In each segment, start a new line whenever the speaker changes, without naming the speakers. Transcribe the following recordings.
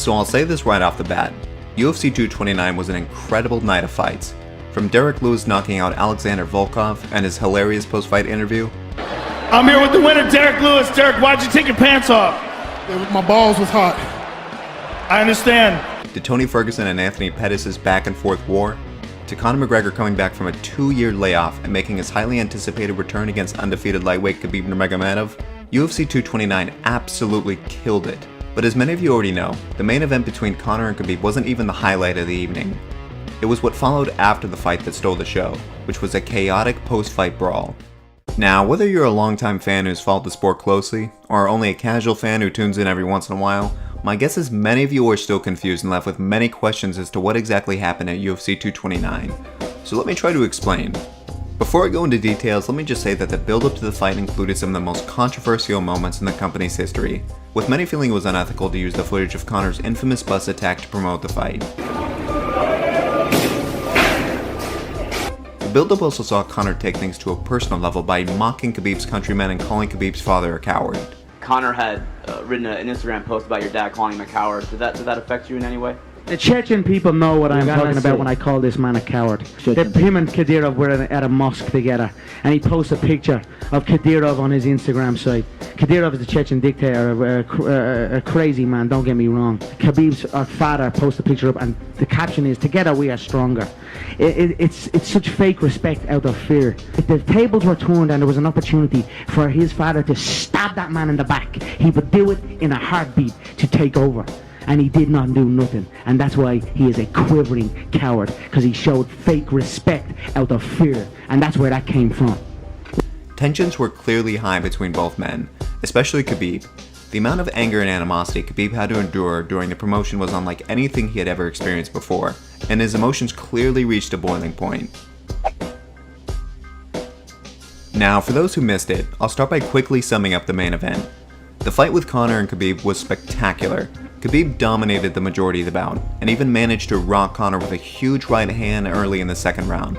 So I'll say this right off the bat, UFC 229 was an incredible night of fights. From Derek Lewis knocking out Alexander Volkov and his hilarious post-fight interview.
I'm here with the winner, Derek Lewis. Derek, why'd you take your pants off?
My balls was hot.
I understand.
To Tony Ferguson and Anthony Pettis' back and forth war, to Conor McGregor coming back from a 2-year layoff and making his highly anticipated return against undefeated lightweight Khabib Nurmagomedov, UFC 229 absolutely killed it. But as many of you already know, the main event between Conor and Khabib wasn't even the highlight of the evening. It was what followed after the fight that stole the show, which was a chaotic post-fight brawl. Now, whether you're a longtime fan who's followed the sport closely, or only a casual fan who tunes in every once in a while, my guess is many of you are still confused and left with many questions as to what exactly happened at UFC 229. So let me try to explain. Before I go into details, let me just say that the build-up to the fight included some of the most controversial moments in the company's history, with many feeling it was unethical to use the footage of Conor's infamous bus attack to promote the fight. The build-up also saw Conor take things to a personal level by mocking Khabib's countrymen and calling Khabib's father a coward.
Conor had written an Instagram post about your dad calling him a coward. Did that affect you in any way?
The Chechen people know what I'm talking about when I call this man a coward. Him and Kadyrov were at a mosque together, and he posts a picture of Kadyrov on his Instagram site. Kadyrov is the Chechen dictator, a crazy man, don't get me wrong. Khabib's father posts a picture up, and the caption is, "Together we are stronger." It's such fake respect out of fear. If the tables were turned and there was an opportunity for his father to stab that man in the back, he would do it in a heartbeat to take over. And he did not do nothing, and that's why he is a quivering coward, because he showed fake respect out of fear, and that's where that came from.
Tensions were clearly high between both men, especially Khabib. The amount of anger and animosity Khabib had to endure during the promotion was unlike anything he had ever experienced before, and his emotions clearly reached a boiling point. Now, for those who missed it, I'll start by quickly summing up the main event. The fight with Conor and Khabib was spectacular. Khabib dominated the majority of the bout, and even managed to rock Conor with a huge right hand early in the second round.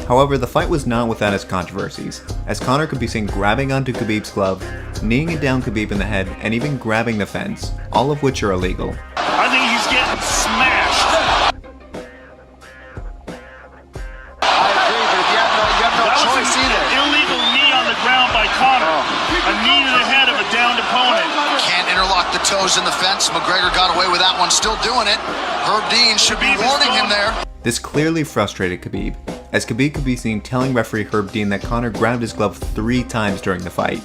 However, the fight was not without its controversies, as Conor could be seen grabbing onto Khabib's glove, kneeing down Khabib in the head, and even grabbing the fence, all of which are illegal.
I think he's getting smashed.
I agree, but you have no choice either.
Illegal knee on the ground by Conor. A knee to the head of a downed opponent.
Can't interlock the toes in the fence. McGregor got away with that one, still doing it. Herb Dean should be warning him there.
This clearly frustrated Khabib, as Khabib could be seen telling referee Herb Dean that Conor grabbed his glove 3 times during the fight.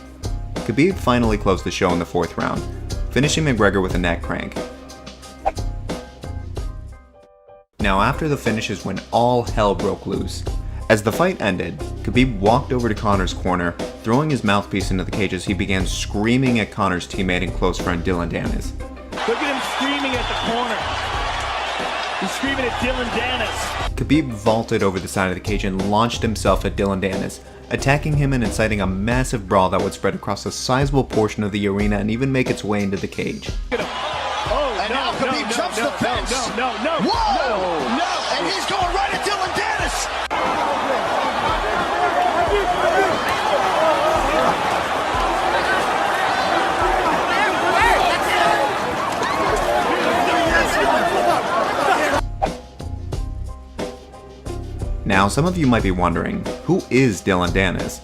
Khabib finally closed the show in the 4th round, finishing McGregor with a neck crank. Now after the finish is when all hell broke loose. As the fight ended, Khabib walked over to Conor's corner, throwing his mouthpiece into the cage as he began screaming at Conor's teammate and close friend Dillon Danis.
Look at him screaming at the corner. He's screaming at Dillon Danis.
Khabib vaulted over the side of the cage and launched himself at Dillon Danis, attacking him and inciting a massive brawl that would spread across a sizable portion of the arena and even make its way into the cage.
Oh, and now Khabib jumps the fence. Whoa! No! And he's going right at Dillon Danis.
Now, some of you might be wondering, who is Dillon Danis?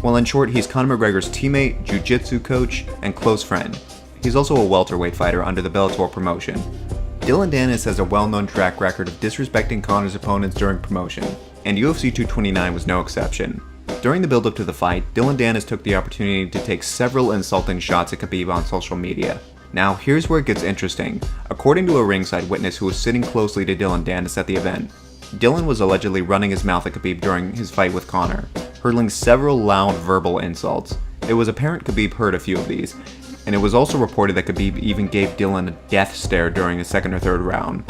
Well, in short, he's Conor McGregor's teammate, jiu-jitsu coach, and close friend. He's also a welterweight fighter under the Bellator promotion. Dillon Danis has a well-known track record of disrespecting Conor's opponents during promotion, and UFC 229 was no exception. During the build-up to the fight, Dillon Danis took the opportunity to take several insulting shots at Khabib on social media. Now, here's where it gets interesting. According to a ringside witness who was sitting closely to Dillon Danis at the event, Dillon was allegedly running his mouth at Khabib during his fight with Conor, hurling several loud verbal insults. It was apparent Khabib heard a few of these, and it was also reported that Khabib even gave Dillon a death stare during the 2nd or 3rd round.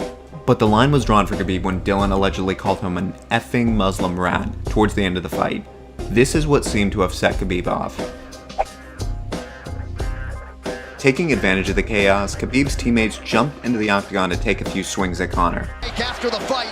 But the line was drawn for Khabib when Dillon allegedly called him an effing Muslim rat towards the end of the fight. This is what seemed to have set Khabib off. Taking advantage of the chaos, Khabib's teammates jumped into the octagon to take a few swings at Conor.
After the fight.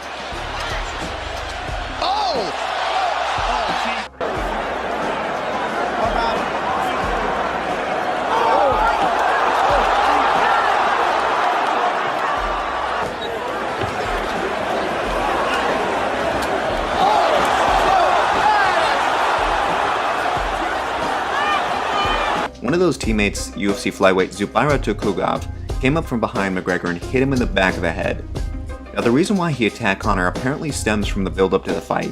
One of those teammates, UFC flyweight Zubaira Tukhugov, came up from behind McGregor and hit him in the back of the head. Now the reason why he attacked Conor apparently stems from the build-up to the fight.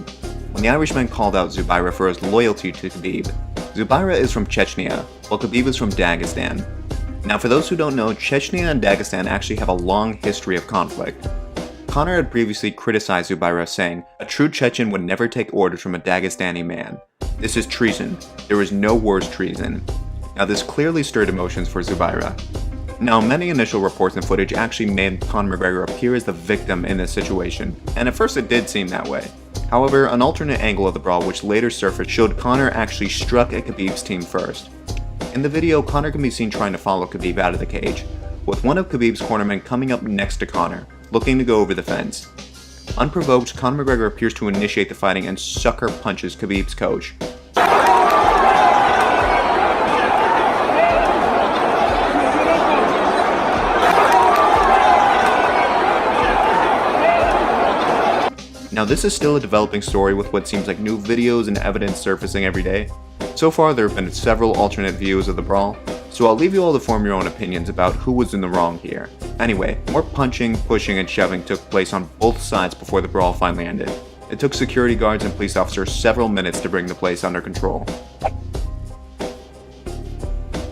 When the Irishman called out Zubaira for his loyalty to Khabib. Zubaira is from Chechnya, while Khabib is from Dagestan. Now for those who don't know, Chechnya and Dagestan actually have a long history of conflict. Conor had previously criticized Zubaira, saying, "A true Chechen would never take orders from a Dagestani man. This is treason. There is no worse treason." Now this clearly stirred emotions for Zubaira. Now many initial reports and footage actually made Conor McGregor appear as the victim in this situation, and at first it did seem that way. However, an alternate angle of the brawl which later surfaced showed Conor actually struck at Khabib's team first. In the video, Conor can be seen trying to follow Khabib out of the cage, with one of Khabib's cornermen coming up next to Conor, looking to go over the fence. Unprovoked, Conor McGregor appears to initiate the fighting and sucker punches Khabib's coach. Now this is still a developing story with what seems like new videos and evidence surfacing every day. So far there have been several alternate views of the brawl, so I'll leave you all to form your own opinions about who was in the wrong here. Anyway, more punching, pushing, and shoving took place on both sides before the brawl finally ended. It took security guards and police officers several minutes to bring the place under control.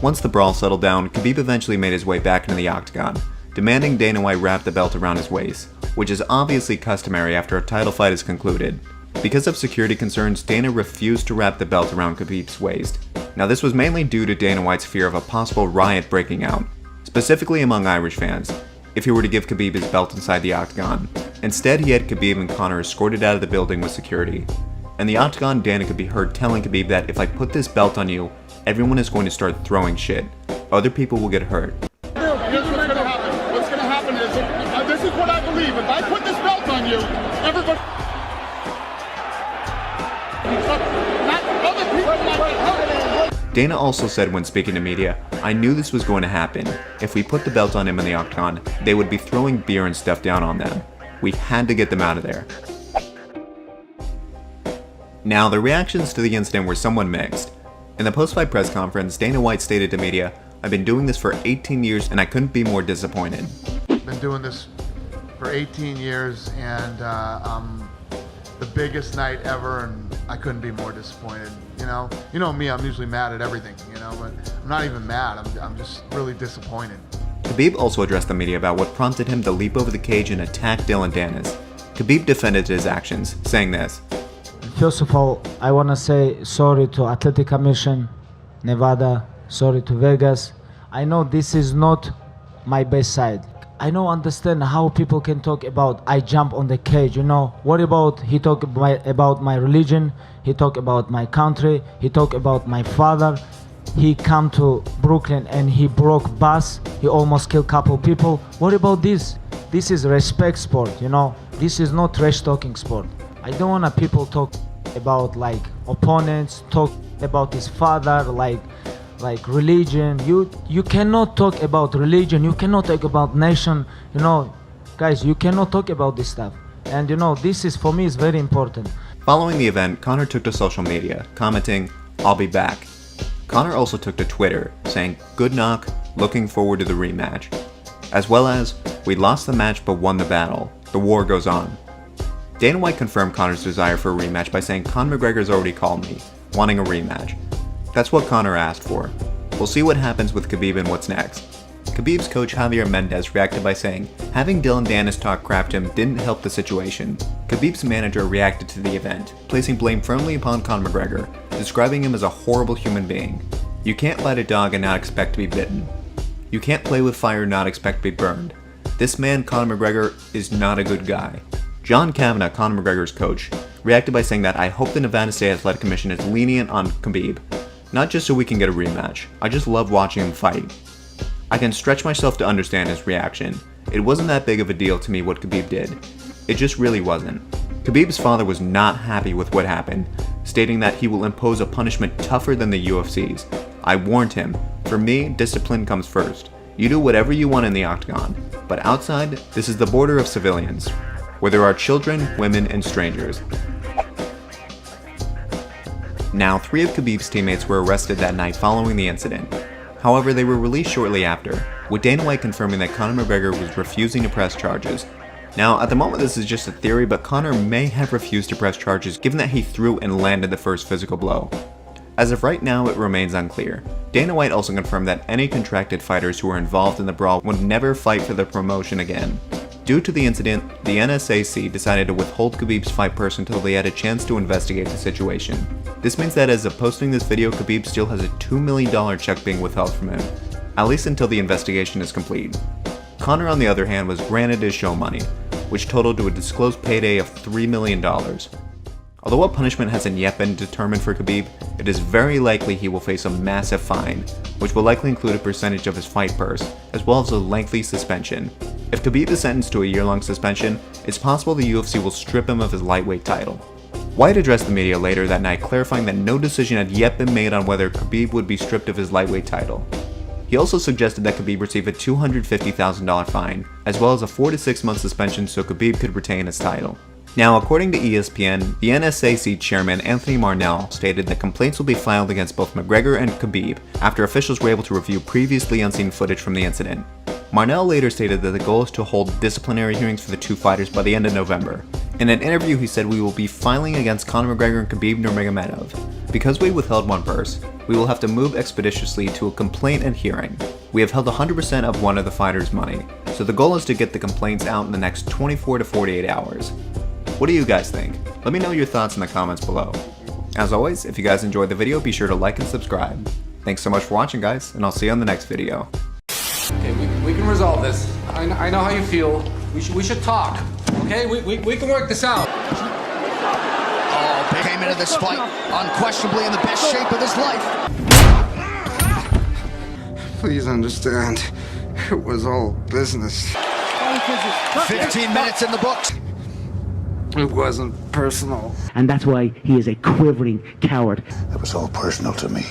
Once the brawl settled down, Khabib eventually made his way back into the octagon, demanding Dana White wrap the belt around his waist, which is obviously customary after a title fight is concluded. Because of security concerns, Dana refused to wrap the belt around Khabib's waist. Now this was mainly due to Dana White's fear of a possible riot breaking out, specifically among Irish fans, if he were to give Khabib his belt inside the octagon. Instead, he had Khabib and Conor escorted out of the building with security. In the octagon, Dana could be heard telling Khabib that if I put this belt on you, everyone is going to start throwing shit. Other people will get hurt.
Here's what's going to happen. What's going to happen is, this is what I believe. If I put this belt on you, everybody... Other people might get hurt.
Dana also said when speaking to media, "I knew this was going to happen. If we put the belt on him in the octagon, they would be throwing beer and stuff down on them. We had to get them out of there." Now, the reactions to the incident were somewhat mixed. In the post-fight press conference, Dana White stated to media, "I've been doing this for 18 years and I couldn't be more disappointed."
Been doing this for 18 years and the biggest night ever, and I couldn't be more disappointed. You know me, I'm usually mad at everything, but I'm not even mad. I'm just really disappointed.
Khabib also addressed the media about what prompted him to leap over the cage and attack Dillon Danis. Khabib defended his actions, saying this:
"First of all, I want to say sorry to Athletic Commission, Nevada, sorry to Vegas. I know this is not my best side. I don't understand how people can talk about I jump on the cage, What about he talk about my religion, he talk about my country, he talk about my father. He come to Brooklyn and he broke bus, he almost killed couple people. What about this? This is respect sport, This is not trash talking sport. I don't want people talk about like opponents, talk about his father, like religion. You cannot talk about religion, you cannot talk about nation, guys, you cannot talk about this stuff. And this is, for me, is very important."
Following the event, Conor took to social media, commenting, "I'll be back." Conor also took to Twitter, saying, "Good knock, looking forward to the rematch." As well as, "We lost the match but won the battle. The war goes on." Dana White confirmed Conor's desire for a rematch by saying, "Conor McGregor's already called me, wanting a rematch." That's what Conor asked for. We'll see what happens with Khabib and what's next. Khabib's coach Javier Mendez reacted by saying, having Dillon Danis talk crap to him didn't help the situation. Khabib's manager reacted to the event, placing blame firmly upon Conor McGregor, describing him as a horrible human being. You can't bite a dog and not expect to be bitten. You can't play with fire and not expect to be burned. This man, Conor McGregor, is not a good guy. John Kavanagh, Conor McGregor's coach, reacted by saying that I hope the Nevada State Athletic Commission is lenient on Khabib. Not just so we can get a rematch, I just love watching him fight. I can stretch myself to understand his reaction. It wasn't that big of a deal to me what Khabib did. It just really wasn't. Khabib's father was not happy with what happened, stating that he will impose a punishment tougher than the UFC's. I warned him, for me, discipline comes first. You do whatever you want in the octagon, but outside, this is the border of civilians, where there are children, women, and strangers. Now, 3 of Khabib's teammates were arrested that night following the incident. However, they were released shortly after, with Dana White confirming that Conor McGregor was refusing to press charges. Now, at the moment this is just a theory, but Conor may have refused to press charges given that he threw and landed the first physical blow. As of right now, it remains unclear. Dana White also confirmed that any contracted fighters who were involved in the brawl would never fight for the promotion again. Due to the incident, the NSAC decided to withhold Khabib's fight purse until they had a chance to investigate the situation. This means that as of posting this video, Khabib still has a $2 million check being withheld from him, at least until the investigation is complete. Conor, on the other hand, was granted his show money, which totaled to a disclosed payday of $3 million. Although what punishment hasn't yet been determined for Khabib, it is very likely he will face a massive fine, which will likely include a percentage of his fight purse, as well as a lengthy suspension. If Khabib is sentenced to a year-long suspension, it's possible the UFC will strip him of his lightweight title. White addressed the media later that night, clarifying that no decision had yet been made on whether Khabib would be stripped of his lightweight title. He also suggested that Khabib receive a $250,000 fine, as well as a 4 to 6 month suspension so Khabib could retain his title. Now, according to ESPN, the NSAC chairman Anthony Marnell stated that complaints will be filed against both McGregor and Khabib after officials were able to review previously unseen footage from the incident. Marnell later stated that the goal is to hold disciplinary hearings for the two fighters by the end of November. In an interview, he said, "We will be filing against Conor McGregor and Khabib Nurmagomedov. Because we withheld one purse, we will have to move expeditiously to a complaint and hearing. We have held 100% of one of the fighters' money, so the goal is to get the complaints out in the next 24 to 48 hours. What do you guys think? Let me know your thoughts in the comments below. As always, if you guys enjoyed the video, be sure to like and subscribe. Thanks so much for watching, guys, and I'll see you on the next video."
Okay, we can resolve this. I know how you feel. We should talk. Okay, we can work this out.
Oh, came into this fight unquestionably in the best shape of his life.
Please understand, it was all business.
15 minutes in the books.
It wasn't personal.
And that's why he is a quivering coward.
It was all personal to me.